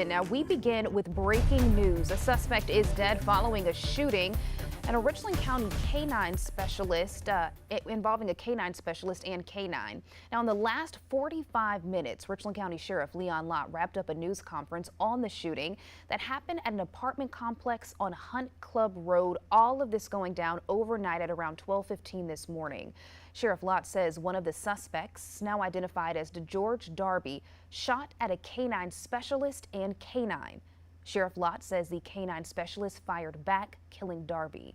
Now we begin with breaking news. A suspect is dead following a shooting and a Richland County canine specialist involving a canine specialist and canine. Now in the last 45 minutes, Richland County Sheriff Leon Lott wrapped up a news conference on the shooting that happened at an apartment complex on Hunt Club Road. All of this going down overnight at around 12:15 this morning. Sheriff Lott says one of the suspects, now identified as DeGeorge Darby, shot at a canine specialist and canine. Sheriff Lott says the canine specialist fired back, killing Darby.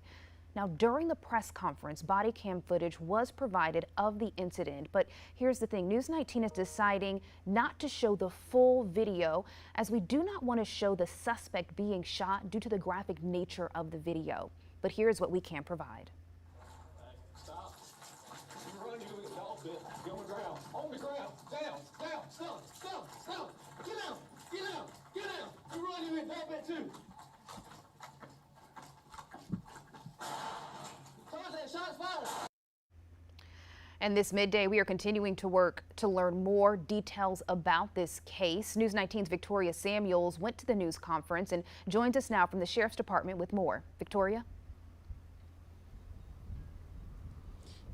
Now, during the press conference, body cam footage was provided of the incident. But here's the thing. News 19 is deciding not to show the full video, as we do not want to show the suspect being shot due to the graphic nature of the video. But here's what we can provide. Stop. You're running into the dog bit. Get on the ground. On the ground. Down. Down. Stop. Stop. Stop. Get out. Get out. Get out. You're running into the dog bit too. Shots fired. And this midday, we are continuing to work to learn more details about this case. News 19's Victoria Samuels went to the news conference and joins us now from the Sheriff's Department with more. Victoria?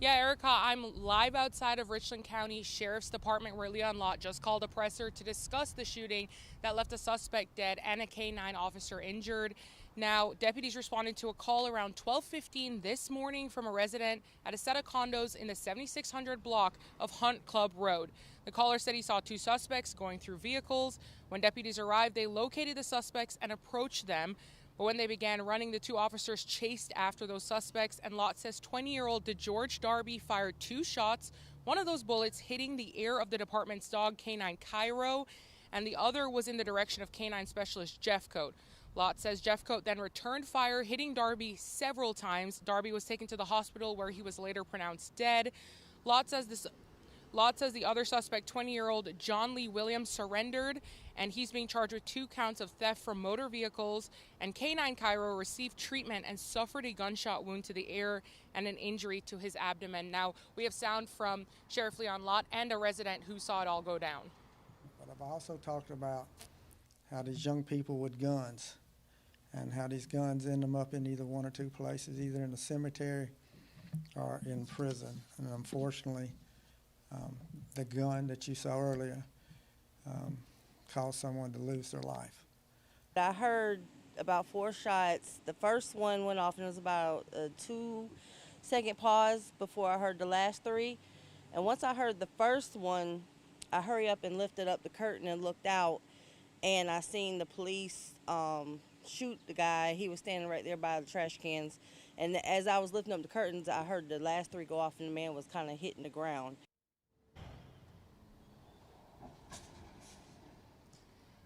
Yeah, Erica, I'm live outside of Richland County Sheriff's Department, where Leon Lott just called a presser to discuss the shooting that left a suspect dead and a canine officer injured. Now, deputies responded to a call around 12:15 this morning from a resident at a set of condos in the 7600 block of Hunt Club Road. The caller said he saw two suspects going through vehicles. When deputies arrived, they located the suspects and approached them. But when they began running, the two officers chased after those suspects, and Lott says 20-year-old DeGeorge Darby fired two shots, one of those bullets hitting the ear of the department's dog, Canine Cairo, and the other was in the direction of canine specialist Jeffcoat. Lott says Jeffcoat then returned fire, hitting Darby several times. Darby was taken to the hospital, where he was later pronounced dead. Lott says the other suspect, 20-year-old John Lee Williams, surrendered, and he's being charged with 2 counts of theft from motor vehicles. And Canine Cairo received treatment and suffered a gunshot wound to the ear and an injury to his abdomen. Now, we have sound from Sheriff Leon Lott and a resident who saw it all go down. But I've also talked about how these young people with guns, and how these guns end them up in either one or two places, either in the cemetery or in prison. And unfortunately, the gun that you saw earlier caused someone to lose their life. I heard about 4 shots. The first one went off, and it was about a 2-second pause before I heard the last 3. And once I heard the first one, I hurried up and lifted up the curtain and looked out, and I seen the police shoot the guy. He was standing right there by the trash cans. And as I was lifting up the curtains, I heard the last 3 go off, and the man was kind of hitting the ground.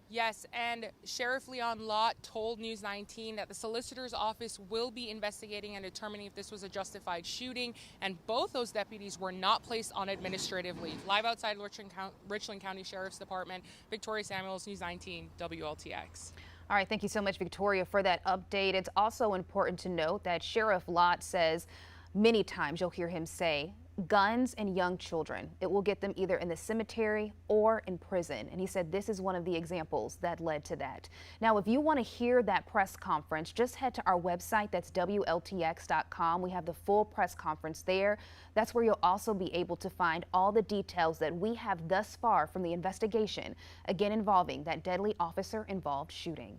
Yes, and Sheriff Leon Lott told News 19 that the solicitor's office will be investigating and determining if this was a justified shooting, and both those deputies were not placed on administrative leave. Live outside Richland County Sheriff's Department, Victoria Samuels, News 19, WLTX. All right, thank you so much, Victoria, for that update. It's also important to note that Sheriff Lott says many times you'll hear him say, guns and young children, it will get them either in the cemetery or in prison. And he said this is one of the examples that led to that. Now, if you want to hear that press conference, just head to our website. That's WLTX.com. We have the full press conference there. That's where you'll also be able to find all the details that we have thus far from the investigation, again involving that deadly officer-involved shooting.